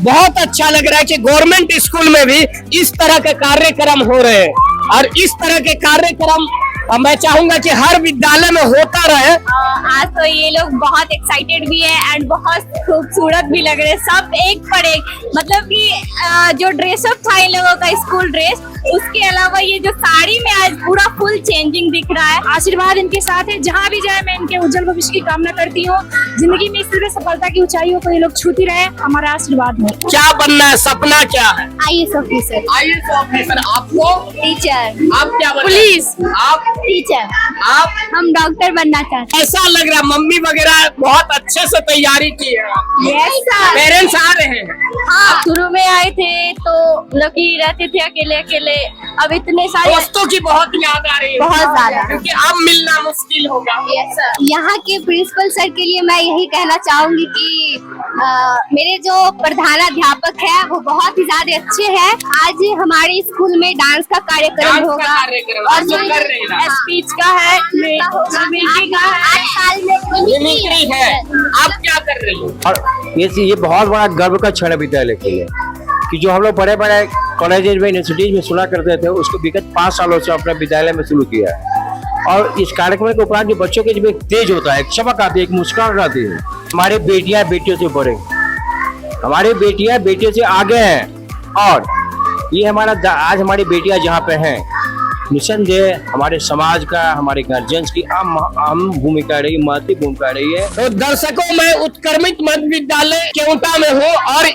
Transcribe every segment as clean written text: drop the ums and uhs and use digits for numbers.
बहुत अच्छा लग रहा है कि गवर्नमेंट स्कूल में भी इस तरह के कार्यक्रम हो रहे हैं और इस तरह के कार्यक्रम मैं चाहूंगा कि हर विद्यालय में होता रहे। आज तो ये लोग बहुत एक्साइटेड भी है एंड बहुत खूबसूरत भी लग रहे हैं, सब एक पर एक। मतलब कि जो ड्रेसअप था इन लोगों का स्कूल ड्रेस, उसके अलावा ये जो साड़ी में आज पूरा फुल चेंजिंग दिख रहा है। आशीर्वाद इनके साथ है, जहाँ भी जाए मैं इनके उज्जवल भविष्य की कामना करती हूँ। जिंदगी में इस तरह सफलता की ऊंचाइयों को ये लोग छूती रहे, हमारा आशीर्वाद है। क्या बनना है, सपना क्या है? IAS officer. IAS officer. आपको? टीचर। आप क्या बनना? पुलिस। आप? टीचर। आप? हम डॉक्टर बनना चाहते हैं। ऐसा लग रहा है मम्मी वगैरह बहुत अच्छे से तैयारी की है। पेरेंट्स आ रहे हैं। हाँ, शुरू में आए थे तो लोग रहते थे अकेले अकेले, अब इतने सारे दोस्तों की बहुत याद आ रही है, बहुत ज्यादा, क्योंकि अब मिलना मुश्किल होगा। यहाँ के प्रिंसिपल सर के लिए मैं यही कहना चाहूंगी कि मेरे जो प्रधानाध्यापक है वो बहुत ही ज्यादा अच्छे हैं। आज हमारे स्कूल में डांस का कार्यक्रम होगा और जो स्पीच का है, मिमिक्री का है, 8 साल में मिमिक्री है। आप क्या कर रही हो? और ये बहुत बड़ा गर्व का क्षण है विद्यालय के लिए कि जो हम लोग बड़े बड़े कॉलेजेज में, यूनिवर्सिटीज में सुना करते थे, उसको विगत 5 सालों से अपने विद्यालय में शुरू किया है। और इस कार्यक्रम के उपरांत जो बच्चों के जब एक तेज होता है, एक चमक आती है, एक मुस्कान आती है। हमारे बेटियां बेटियों से बड़े, हमारी बेटियां बेटियों से आगे हैं। और ये हमारा आज हमारी बेटियां जहाँ पे हैं, निसंदेह हमारे समाज का, हमारे गार्जियंस की अहम भूमिका रही, महत्वपूर्ण भूमिका रही है। तो दर्शकों, मैं उत्क्रमित मध्य विद्यालय केवटा में हूँ और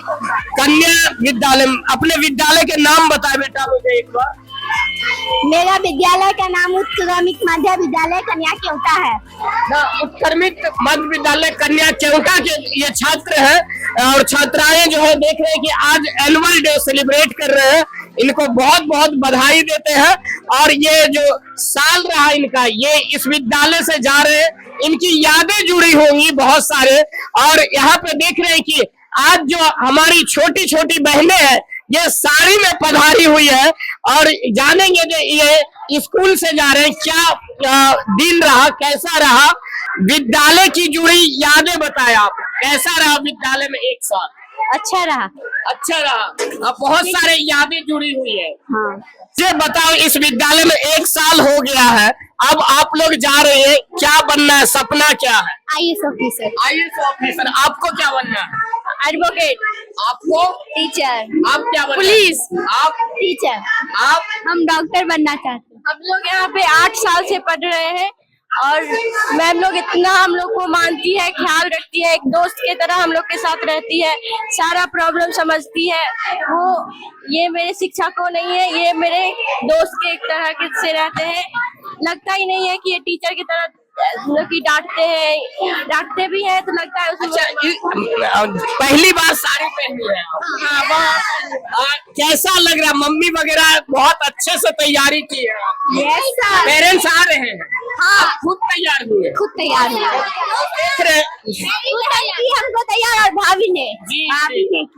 कन्या विद्यालय। अपने विद्यालय के नाम बताए बेटा मुझे एक बार। मेरा विद्यालय का नाम उत्क्रमित मध्य विद्यालय कन्या केवटा है। उत्क्रमित मध्य विद्यालय कन्या केवटा के ये छात्र हैं और छात्राएं जो है देख रहे हैं कि आज एनुअल डे सेलिब्रेट कर रहे हैं। इनको बहुत बहुत बधाई देते हैं। और ये जो साल रहा इनका, ये इस विद्यालय से जा रहे हैं, इनकी यादें जुड़ी होंगी बहुत सारे। और यहाँ पे देख रहे हैं कि आज जो हमारी छोटी छोटी बहनें हैं, ये साड़ी में पधारी हुई है और जानेंगे जो ये स्कूल से जा रहे हैं, क्या दिन रहा, कैसा रहा, विद्यालय की जुड़ी यादें बताए आप। कैसा रहा विद्यालय में एक साल? अच्छा रहा। अच्छा रहा। बहुत सारे यादें जुड़ी हुई है। हाँ। ये बताओ, इस विद्यालय में 1 साल हो गया है, अब आप लोग जा रहे हैं, क्या बनना है, सपना क्या है? IAS officer. IAS officer. आपको क्या बनना है? एडवोकेट। आपको? टीचर। आप क्या बनना? पुलिस। आप? टीचर। आप? हम डॉक्टर बनना चाहते हैं। हम लोग यहाँ पे 8 साल से पढ़ रहे हैं और मैम लोग इतना हम लोग को मानती है, ख्याल रखती है, एक दोस्त के तरह हम लोग के साथ रहती है, सारा प्रॉब्लम समझती है। वो ये मेरे शिक्षकों नहीं है, ये मेरे दोस्त के एक तरह के से रहते हैं। लगता ही नहीं है कि ये टीचर की तरह लोग की डांटते हैं, डांटते भी हैं तो लगता है उसमें। पहली बार साड़ी पहनी है। हाँ, बहुत। कैसा लग रहा है? मम्मी वगैरह बहुत अच्छे से तैयारी की है। पेरेंट्स आ रहे हैं। हाँ, खुद तैयार हुए? खुद तैयार हुए। देख रहे हमको तैयार और भाभी ने।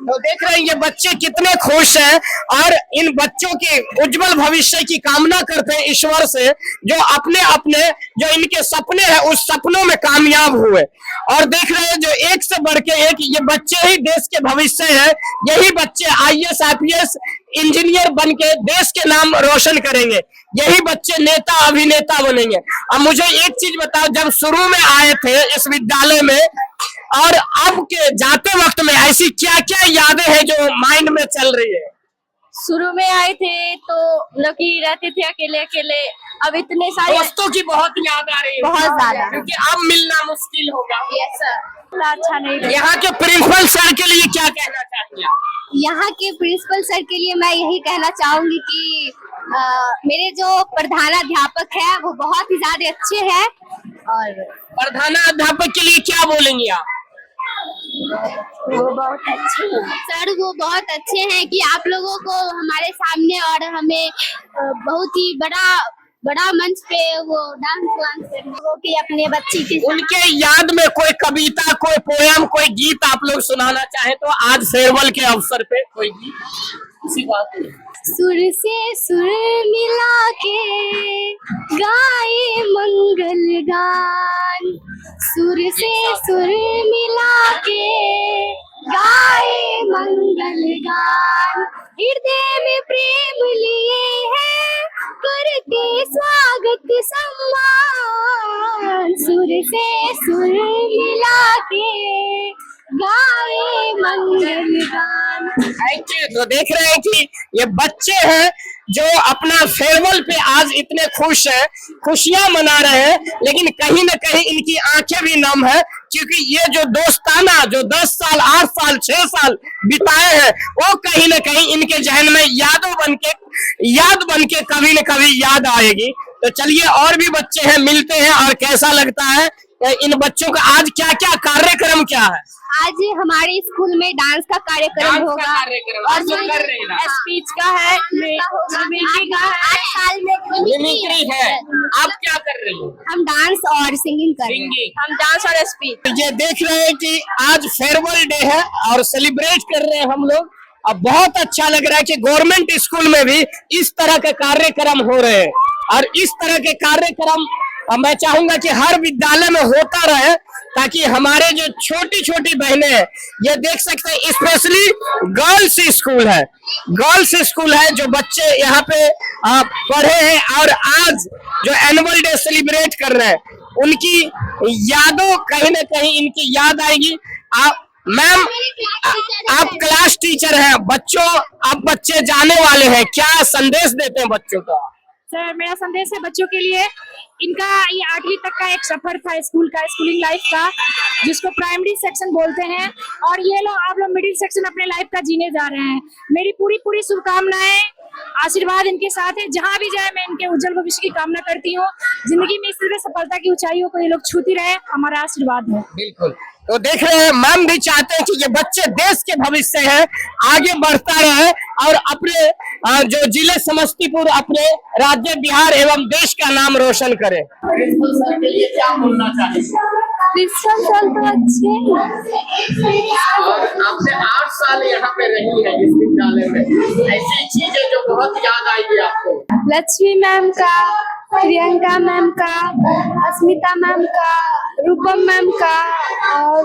तो देख रहे हैं ये बच्चे कितने खुश हैं और इन बच्चों के उज्जवल भविष्य की कामना करते हैं ईश्वर से, जो अपने अपने जो इनके सपने हैं उस सपनों में कामयाब हुए। और देख रहे हैं जो एक से बढ़ के एक, ये बच्चे ही देश के भविष्य हैं। यही बच्चे आईएएस आईपीएस इंजीनियर बन के देश के नाम रोशन करेंगे। यही बच्चे नेता अभिनेता बनेंगे। अब मुझे एक चीज बताओ, जब शुरू में आए थे इस विद्यालय में और अब के जाते वक्त में ऐसी क्या क्या यादें हैं जो माइंड में चल रही है? शुरू में आए थे तो लोग रहते थे अकेले अकेले, अब इतने सारे दोस्तों की बहुत याद आ रही है, बहुत ज्यादा, क्योंकि अब मिलना मुश्किल होगा। अच्छा नहीं। यहाँ के प्रिंसिपल सर के लिए क्या कहना चाहती हैं? यहाँ के प्रिंसिपल सर के लिए मैं यही कहना चाहूंगी कि मेरे जो प्रधानाध्यापक है वो बहुत ही ज्यादा अच्छे हैं। और प्रधानाध्यापक के लिए क्या बोलेंगे आप? वो बहुत अच्छे हैं सर, वो बहुत अच्छे हैं कि आप लोगों को हमारे सामने और हमें बहुत ही बड़ा मंच पे वो डांस करने वो कि अपने बच्ची की उनके याद में कोई कविता, कोई पोयम, कोई गीत आप लोग सुनाना चाहे तो आज फेयरवेल के अवसर पे कोई गीत इसी बात में। सुर से सुर मिला के गाए मंगल गान, सुर से सुर मिला के गाए मंगल गान, हृदय में प्रेम लिए हैं, करते स्वागत सम्मान, सुर से सुर मिला के गाए मंगल गान। Thank you. तो देख रहे हैं कि ये बच्चे हैं जो अपना फेयरवेल पे आज इतने खुश हैं, खुशियां मना रहे हैं, लेकिन कहीं ना कहीं इनकी आंखें भी नम है, क्योंकि ये जो दोस्ताना जो 10 साल 8 साल 6 साल बिताए हैं, वो कहीं ना कहीं इनके जहन में याद बन के कभी न कभी याद आएगी। तो चलिए और भी बच्चे हैं, मिलते हैं और कैसा लगता है इन बच्चों का आज क्या क्या कार्यक्रम क्या है। आज हमारे स्कूल में डांस का कार्यक्रम होगा और स्पीच का है, मिमिक्री का है, 8 साल में मिमिक्री है। आप क्या कर रही हैं? हम डांस और सिंगिंग कर रहे हैं। हम डांस और स्पीच। ये देख रहे हैं कि आज फेयरवेल डे है और सेलिब्रेट कर रहे हैं हम लोग। अब बहुत अच्छा लग रहा है कि गवर्नमेंट स्कूल में भी इस तरह के कार्यक्रम हो रहे हैं, और इस तरह के कार्यक्रम मैं चाहूंगा कि हर विद्यालय में होता रहे, ताकि हमारे जो छोटी छोटी बहनें हैं, ये देख सकते हैं, स्पेशली गर्ल्स स्कूल है जो बच्चे यहाँ पे पढ़े हैं और आज जो एनुअल डे सेलिब्रेट कर रहे हैं, उनकी यादों कहीं ना कहीं इनकी याद आएगी। मैम, आप क्लास टीचर हैं, आप बच्चे जाने वाले हैं, क्या संदेश देते हैं बच्चों का? सर, मेरा संदेश है बच्चों के लिए, इनका ये 8वीं तक का एक सफर था स्कूलिंग लाइफ का, जिसको प्राइमरी सेक्शन बोलते हैं, और ये लोग आप लोग मिडिल सेक्शन अपने लाइफ का जीने जा रहे हैं। मेरी पूरी शुभकामनाएं, आशीर्वाद इनके साथ है। जहां भी जाए मैं इनके उज्जवल भविष्य की कामना करती हूँ। जिंदगी में इस तरह सफलता की ऊंचाइयों को ये लोग छूती रहे, हमारा आशीर्वाद है। बिल्कुल। तो देख रहे हैं, मैम भी चाहते हैं कि ये बच्चे देश के भविष्य हैं, आगे बढ़ता रहे और अपने जो जिले समस्तीपुर, अपने राज्य बिहार एवं देश का नाम रोशन करे। प्रिंसिपल सर के लिए क्या बोलना चाहेंगे? प्रिंसिपल सर तो अच्छे हैं। और आपने 8 साल यहाँ पे रही है इस विद्यालय में, ऐसी चीजें जो बहुत याद आएगी आपको? लक्ष्मी मैम का, प्रियंका मैम का, अस्मिता मैम का, रूपम मैम का और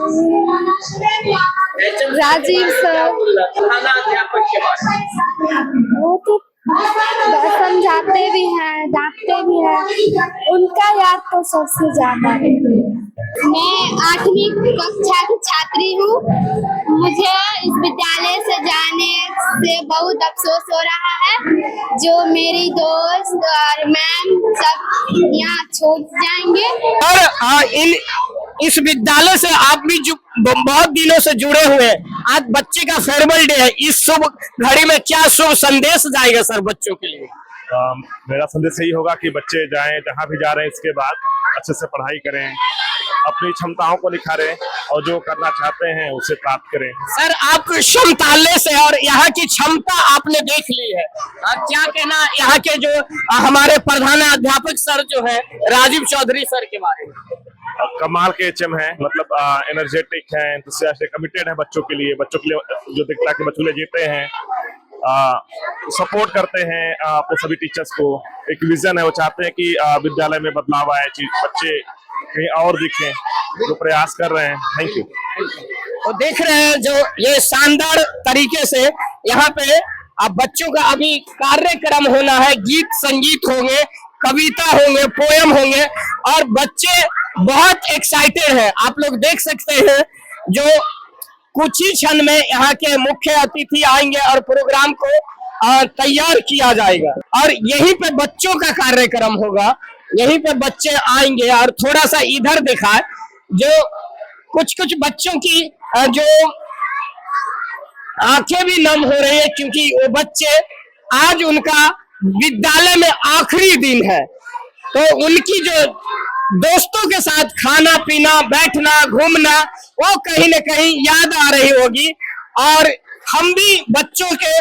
राजीव सर। प्रधान अध्यापक के बारे में वो तो समझाते भी हैं, डांटते भी हैं, उनका याद तो सबसे ज्यादा है। मैं 8वीं कक्षा की छात्री हूँ। मुझे इस विद्यालय से जाने से बहुत अफसोस हो रहा है, जो मेरी दोस्त और मैम सब यहाँ छोड़ जाएंगे। और इस विद्यालय से आप भी जो बहुत दिनों से जुड़े हुए हैं, आज बच्चे का फेयरवेल डे है, इस शुभ घड़ी में क्या शुभ संदेश जाएगा सर बच्चों के लिए? मेरा संदेश यही होगा कि बच्चे जाएं जहां भी जा रहे हैं, इसके बाद अच्छे से पढ़ाई करें, अपनी क्षमताओं को निखारें और जो करना चाहते हैं उसे प्राप्त करें। सर, आप क्षमतालय से और यहाँ की क्षमता आपने देख ली है, क्या कहना यहाँ के जो हमारे प्रधान अध्यापक सर जो है राजीव चौधरी सर के बारे में? कमाल के एचएम हैं, मतलब एनर्जेटिक हैं, एंथुसियास्टिक, कमिटेड हैं बच्चों के लिए जो दिखता कि बच्चों जीते हैं, सपोर्ट करते हैं अपने सभी टीचर्स को। एक विजन है, वो चाहते हैं कि विद्यालय में बदलाव आए, बच्चे कहीं और दिखें, जो प्रयास कर रहे हैं। Thank you. तो देख रहे हैं जो ये शानदार तरीके से यहाँ पे अब बच्चों का अभी कार्यक्रम होना है, गीत संगीत होंगे, कविता होंगे, पोयम होंगे, और बच्चे बहुत एक्साइटेड हैं। आप लोग देख सकते हैं जो कुछ ही क्षण में यहाँ के मुख्य अतिथि आएंगे और प्रोग्राम को तैयार किया जाएगा, और यहीं पे बच्चों का कार्यक्रम होगा, यहीं पे बच्चे आएंगे। और थोड़ा सा इधर दिखा, जो कुछ बच्चों की जो आंखें भी नम हो रही है, क्योंकि वो बच्चे आज उनका विद्यालय में आखिरी दिन है, तो उनकी जो दोस्तों के साथ खाना पीना, बैठना, घूमना, वो कहीं न कहीं याद आ रही होगी। और हम भी बच्चों के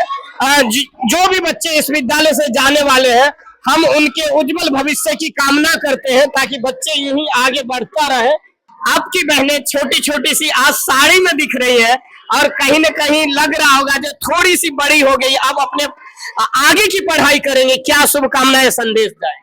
जो भी बच्चे इस विद्यालय से जाने वाले हैं, हम उनके उज्जवल भविष्य की कामना करते हैं, ताकि बच्चे यूं ही आगे बढ़ता रहे। आपकी बहनें छोटी छोटी सी आज साड़ी में दिख रही है, और कहीं न कहीं लग रहा होगा जो थोड़ी सी बड़ी हो गई, अब अपने आगे की पढ़ाई करेंगे, क्या शुभकामनाएं संदेश जाए?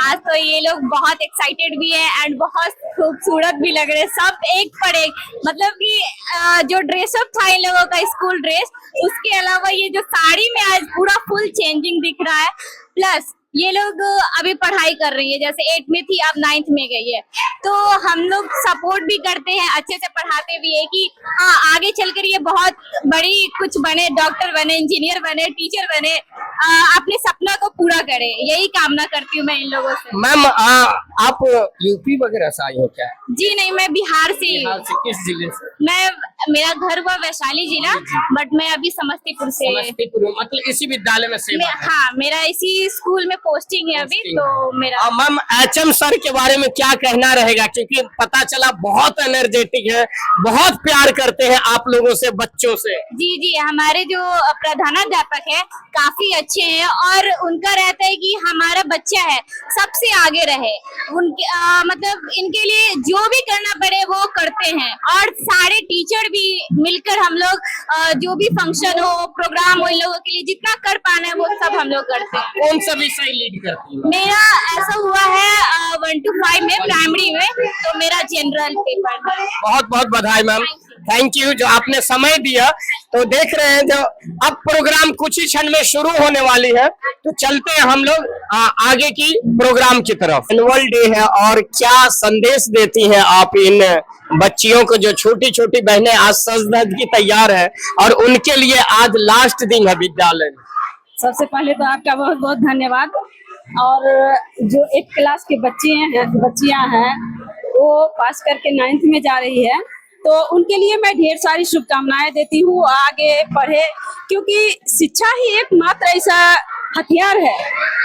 आज तो ये लोग बहुत एक्साइटेड भी है एंड बहुत खूबसूरत भी लग रहे हैं, सब एक पर एक। मतलब कि जो ड्रेसअप था इन लोगों का स्कूल ड्रेस, उसके अलावा ये जो साड़ी में आज पूरा फुल चेंजिंग दिख रहा है। प्लस ये लोग अभी पढ़ाई कर रही है, जैसे 8th में थी अब 9th में गई है, तो हम लोग सपोर्ट भी करते हैं, अच्छे से पढ़ाते भी है कि हाँ आगे चलकर ये बहुत बड़ी कुछ बने, डॉक्टर बने, इंजीनियर बने, टीचर बने, अपने सपना को पूरा करे, यही कामना करती हूँ मैं इन लोगों से। मैम आप यूपी वगैरह से आई हो क्या? जी नहीं, मैं बिहार से ही बिहार हूँ। से किस जिले से? मेरा घर हुआ वैशाली जिला, बट मैं अभी समस्तीपुर से। समस्तीपुर, मतलब इसी विद्यालय में सेवा है? हाँ, मेरा इसी स्कूल में पोस्टिंग है अभी, तो मेरा। मैम HM सर के बारे में क्या कहना रहेगा, क्योंकि पता चला बहुत एनर्जेटिक है, बहुत प्यार करते हैं आप लोगों से, बच्चों से। जी जी, हमारे जो प्रधानाध्यापक है काफी अच्छे हैं और उनका रहता है कि हमारा बच्चा है सबसे आगे रहे, उनके मतलब इनके लिए जो भी करना पड़े वो करते हैं। और सारे टीचर भी मिलकर हम लोग जो भी फंक्शन हो, प्रोग्राम हो, इन लोगों के लिए जितना कर पाना है वो सब हम लोग करते हैं। कौन सा विषय लीड करती है? मेरा ऐसा हुआ है 1 to 5 में प्राइमरी में, तो मेरा जनरल पेपर। बहुत बहुत बधाई मैम, थैंक यू जो आपने समय दिया। तो देख रहे हैं जो अब प्रोग्राम कुछ ही क्षण में शुरू होने वाली है, तो चलते हैं हम लोग आगे की प्रोग्राम की तरफ। एनुअल डे है और क्या संदेश देती हैं आप इन बच्चियों को, जो छोटी छोटी बहनें आज सज धज की तैयार है और उनके लिए आज लास्ट दिन है विद्यालय में? सबसे पहले तो आपका बहुत बहुत धन्यवाद। और जो 8th क्लास के बच्चियां हैं वो पास करके 9th में जा रही है, तो उनके लिए मैं ढेर सारी शुभकामनाएं देती हूँ, आगे पढ़े, क्योंकि शिक्षा ही एकमात्र ऐसा हथियार है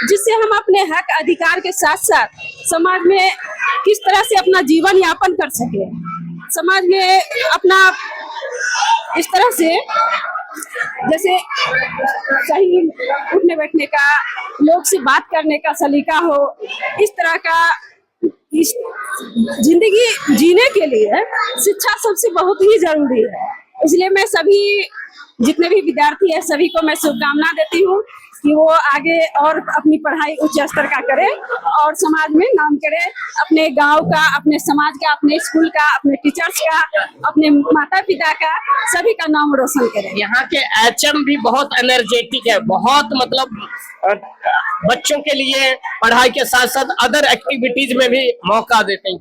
जिससे हम अपने हक अधिकार के साथ साथ समाज में किस तरह से अपना जीवन यापन कर सके, समाज में अपना इस तरह से जैसे सही उठने बैठने का, लोग से बात करने का सलीका हो, इस तरह का इस जिंदगी जीने के लिए शिक्षा सबसे बहुत ही जरूरी है। इसलिए मैं सभी जितने भी विद्यार्थी हैं सभी को मैं शुभकामना देती हूँ कि वो आगे और अपनी पढ़ाई उच्च स्तर का करे और समाज में नाम करे, अपने गांव का, अपने समाज का, अपने स्कूल का, अपने टीचर्स का, अपने माता पिता का, सभी का नाम रोशन करे। यहाँ के HM भी बहुत एनर्जेटिक है, बहुत मतलब बच्चों के लिए पढ़ाई के साथ साथ अदर एक्टिविटीज में भी मौका देते हैं।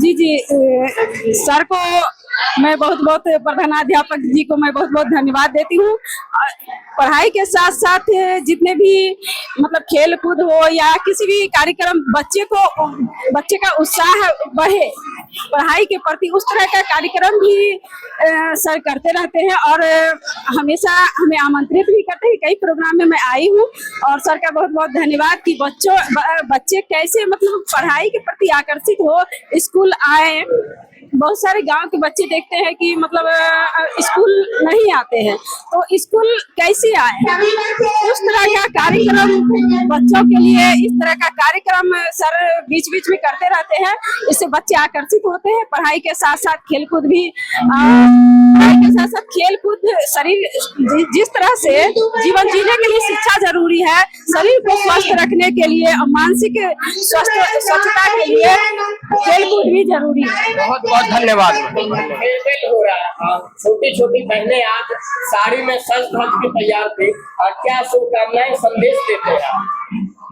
जी जी, सर को मैं बहुत बहुत, प्रधानाध्यापक जी को मैं बहुत बहुत धन्यवाद देती हूँ। पढ़ाई के साथ साथ जितने भी मतलब खेल कूद हो या किसी भी कार्यक्रम, बच्चे का उत्साह बढ़े पढ़ाई के प्रति, उस तरह का कार्यक्रम भी सर करते रहते हैं और हमेशा हमें आमंत्रित भी करते हैं। कई प्रोग्राम में मैं आई हूँ और सर का बहुत बहुत धन्यवाद कि बच्चे कैसे मतलब पढ़ाई के प्रति आकर्षित हो, स्कूल आए। बहुत सारे गांव के बच्चे देखते हैं कि मतलब स्कूल नहीं आते हैं, तो स्कूल कैसे आए, उस तरह का कार्यक्रम बच्चों के लिए, इस तरह का कार्यक्रम सर बीच बीच में करते रहते हैं। इससे बच्चे आकर्षित होते हैं। पढ़ाई के साथ साथ खेलकूद भी, पढ़ाई के साथ साथ खेलकूद, शरीर जिस तरह से जीवन जीने के लिए शिक्षा जरूरी है, शरीर को स्वस्थ रखने के लिए और मानसिक स्वच्छता के लिए खेलकूद भी जरूरी है। बहुत बहुत धन्यवाद। हो रहा है, छोटी छोटी बहनें आज साड़ी में सज धज के तैयार थी, और क्या शुभकामनाएं संदेश देते हैं?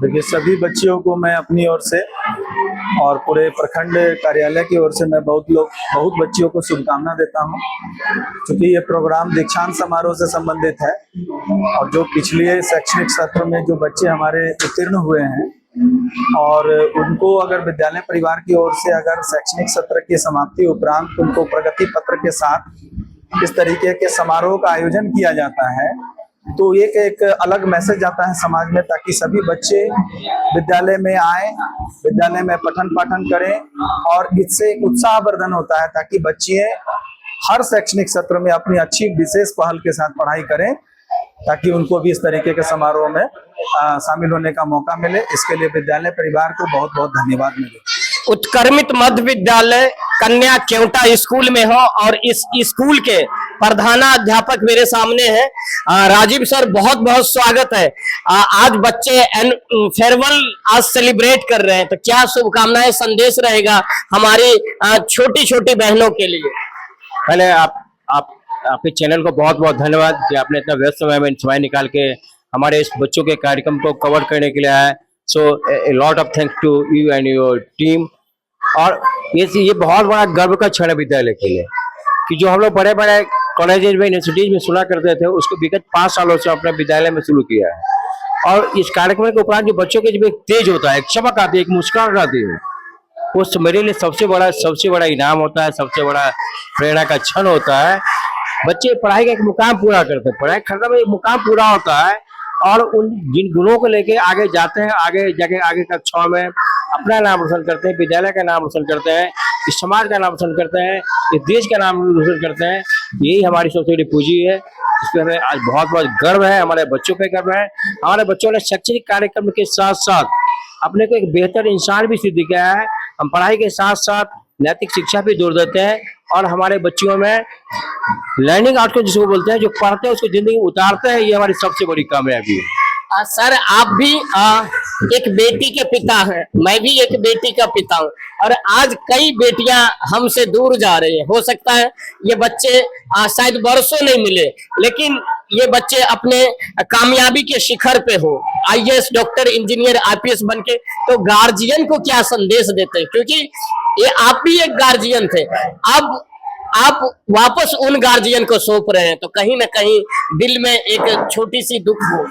देखिए, सभी बच्चियों को मैं अपनी ओर से और पूरे प्रखंड कार्यालय की ओर से मैं बहुत बच्चियों को शुभकामना देता हूं, क्योंकि ये प्रोग्राम दीक्षांत समारोह से संबंधित है और जो पिछले शैक्षणिक सत्र में जो बच्चे हमारे उत्तीर्ण हुए हैं और उनको अगर विद्यालय परिवार की ओर से अगर शैक्षणिक सत्र की समाप्ति उपरांत उनको प्रगति पत्र के साथ इस तरीके के समारोह का आयोजन किया जाता है, तो एक अलग मैसेज आता है समाज में, ताकि सभी बच्चे विद्यालय में आए, विद्यालय में पठन पाठन करें और इससे एक उत्साहवर्धन होता है, ताकि बच्चे हर शैक्षणिक सत्र में अपनी अच्छी विशेष पहल के साथ पढ़ाई करें, ताकि उनको भी इस तरीके के समारोह में शामिल होने का मौका मिले। इसके लिए विद्यालय परिवार को बहुत बहुत धन्यवाद मिले। उत्क्रमित मध्य विद्यालय कन्या केवटा स्कूल में हो और इस स्कूल के प्रधानाध्यापक मेरे सामने हैं। राजीव सर, बहुत बहुत स्वागत है। आज बच्चे फेयरवेल आज सेलिब्रेट कर रहे हैं, तो क्या शुभकामनाएं, संदेश रहेगा हमारी छोटी छोटी बहनों के लिए? पहले आपके चैनल को बहुत बहुत धन्यवाद कि आपने इतना व्यस्त समय में समय निकाल के हमारे इस बच्चों के कार्यक्रम को कवर करने के लिए आया। So a lot of thanks to you and your team. और ये बहुत बड़ा गर्व का क्षण है विद्यालय के लिए कि जो हम लोग बड़े बड़े कॉलेजेज में यूनिवर्सिटीज में सुना करते थे, उसको विगत 5 सालों से अपने विद्यालय में शुरू किया है। और इस कार्यक्रम के उपरांत जो बच्चों के जब एक तेज होता है, एक चमक आती है, एक मुस्कान आती है, वो मेरे लिए सबसे बड़ा इनाम होता है, सबसे बड़ा प्रेरणा का क्षण होता है। बच्चे पढ़ाई का एक मुकाम पूरा करते हैं, पढ़ाई खत्म में एक मुकाम पूरा होता है और उन जिन गुणों को लेके आगे जाते हैं, आगे जाके आगे कक्षाओं में अपना नाम रोशन करते हैं, विद्यालय का नाम रोशन करते हैं, इस समाज का नाम रोशन करते हैं, इस देश का नाम रोशन करते हैं। यही हमारी सबसे बड़ी पूंजी है। इस पर हमें आज बहुत बहुत गर्व है, हमारे बच्चों पे गर्व है। हमारे बच्चों ने शैक्षणिक कार्यक्रम के साथ साथ अपने को एक बेहतर इंसान भी सिद्ध किया है। हम पढ़ाई के साथ साथ नैतिक शिक्षा भी जोड़ देते हैं और हमारे बच्चियों में लर्निंग आउटकम जिसको बोलते हैं, जो पढ़ते हैं उसको जिंदगी में उतारते हैं, ये हमारी सबसे बड़ी कामयाबी है। सर, आप भी एक बेटी के पिता हैं, मैं भी एक बेटी का पिता हूँ, और आज कई बेटियां हमसे दूर जा रही हैं। हो सकता है ये बच्चे शायद वर्षों नहीं मिले, लेकिन ये बच्चे अपने कामयाबी के शिखर पे हो, आईएएस, डॉक्टर, इंजीनियर, आईपीएस बनके, तो गार्जियन को क्या संदेश देते हैं? क्योंकि ये आप भी एक गार्जियन थे, अब आप वापस उन गार्जियन को सौंप रहे हैं, तो कहीं ना कहीं दिल में एक छोटी सी दुख हो।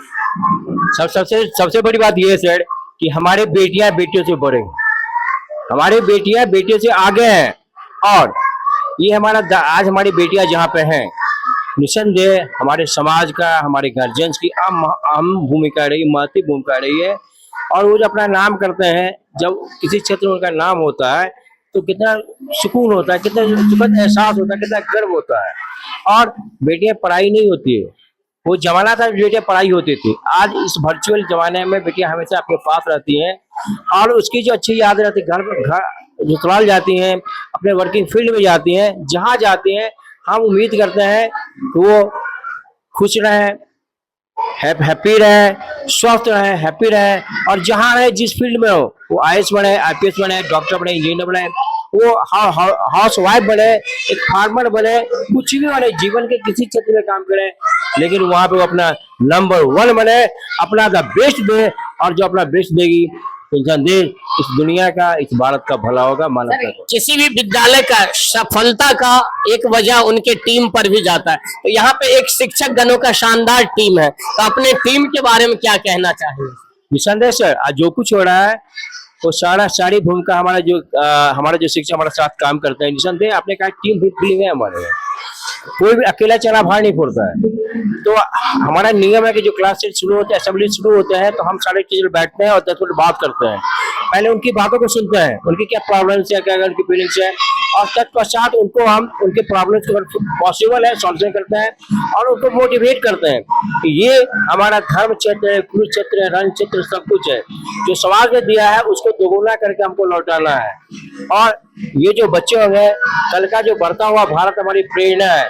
सबसे बड़ी बात यह है सर कि हमारे बेटियां बेटियों से बड़े हैं, हमारी बेटियां बेटियों से आगे हैं। और ये आज हमारी बेटियां जहाँ पे हैं, निस्संदेह हमारे समाज का, हमारे गार्जियंस की अहम भूमिका रही, महत्वपूर्ण भूमिका रही है। और वो जो अपना नाम करते हैं, जब किसी क्षेत्र में उनका नाम होता है तो कितना सुकून होता है, कितना सुखद एहसास होता है, कितना गर्व होता है। और बेटियां पढ़ाई नहीं होती है, वो जमाना था बेटियां पढ़ाई होती थी। आज इस वर्चुअल जमाने में बेटियां हमेशा आपके पास रहती हैं और उसकी जो अच्छी यादें रहती है, घर ससुराल जाती हैं, अपने वर्किंग फील्ड में जाती हैं, जहाँ जाती हैं हम उम्मीद करते हैं कि वो खुश रहें, हैप्पी रहे, स्वस्थ रहे, हैप्पी रहे, और जहाँ रहे, जिस फील्ड में हो, वो आईएएस बने, आईपीएस बने, डॉक्टर बने, इंजीनियर बने, वो हाउस वाइफ बने, एक फार्मर बने, कुछ भी बने, जीवन के किसी क्षेत्र में काम करें, लेकिन वहां पे वो अपना नंबर 1 बने, अपना द बेस्ट दे। और जो अपना बेस्ट देगी, इस दुनिया का, इस भारत का भला होगा, मानवता का। किसी भी विद्यालय का सफलता का एक वजह उनके टीम पर भी जाता है, तो यहाँ पे एक शिक्षक गणों का शानदार टीम है, तो अपने टीम के बारे में क्या कहना चाहेंगे? निसंदेह सर, आज जो कुछ हो रहा है वो सारी भूमिका हमारा जो शिक्षक हमारे साथ काम करते हैं, निसंदेह आपने कहा टीम भी है हमारे, कोई भी अकेला चला भार नहीं फोड़ता है। तो हमारा नियम है कि जो क्लास शुरू होते हैं, असेंबली शुरू होते हैं, तो हम सारे टीचर बैठते हैं और 10 मिनट बात करते हैं। पहले उनकी बातों को सुनते हैं, उनकी क्या प्रॉब्लम्स है, क्या उनकी फीलिंग्स है, और तत्पश्चात उनको हम उनके प्रॉब्लम्स को पॉसिबल है सॉल्यूशन करते हैं और उनको मोटिवेट करते हैं कि ये हमारा धर्म क्षेत्र है, कुरुक्षेत्र है, रण क्षेत्र, सब कुछ है, जो समाज ने दिया है उसको दोगुना करके हमको लौटाना है। और ये जो बच्चे होंगे, कल का जो बढ़ता हुआ भारत हमारी प्रेरणा है।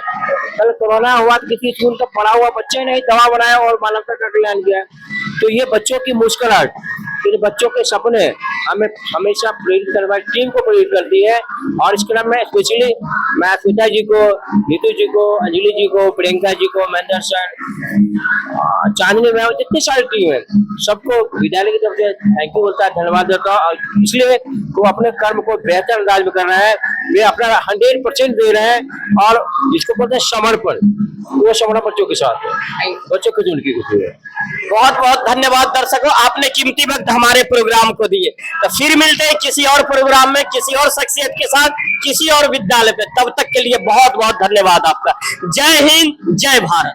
कल कोरोना हुआ तो किसी स्कूल का पढ़ा हुआ बच्चे ने दवा बनाया और मानवता का कल्याण किया। तो ये बच्चों की मुस्कुराहट, ये बच्चों के सपने हमें हमेशा प्रेरित करवा, टीम को प्रेरित करती है। और इस क्रम में स्पेशली मैं स्मिता जी को, नीतू जी को, अंजलि जी को, प्रियंका जी को, महेंद्र सर, चांदनी मैम, जितनी सारी टीम है, सबको विद्यालय की तरफ से थैंक यू बोलता है, धन्यवाद देता हूँ। और इसलिए वो अपने कर्म को बेहतर अंदाज में कर रहे हैं, वे अपना 100% दे रहे हैं। और जिसको बोलते हैं समर्पण, वो समर्पण बच्चों के साथ है, बच्चों की जिंदगी को है। बहुत बहुत धन्यवाद दर्शकों, आपने कीमती वक्त हमारे प्रोग्राम को दिए। तो फिर मिलते हैं किसी और प्रोग्राम में, किसी और शख्सियत के साथ, किसी और विद्यालय पे। तब तक के लिए बहुत बहुत धन्यवाद आपका। जय हिंद, जय भारत।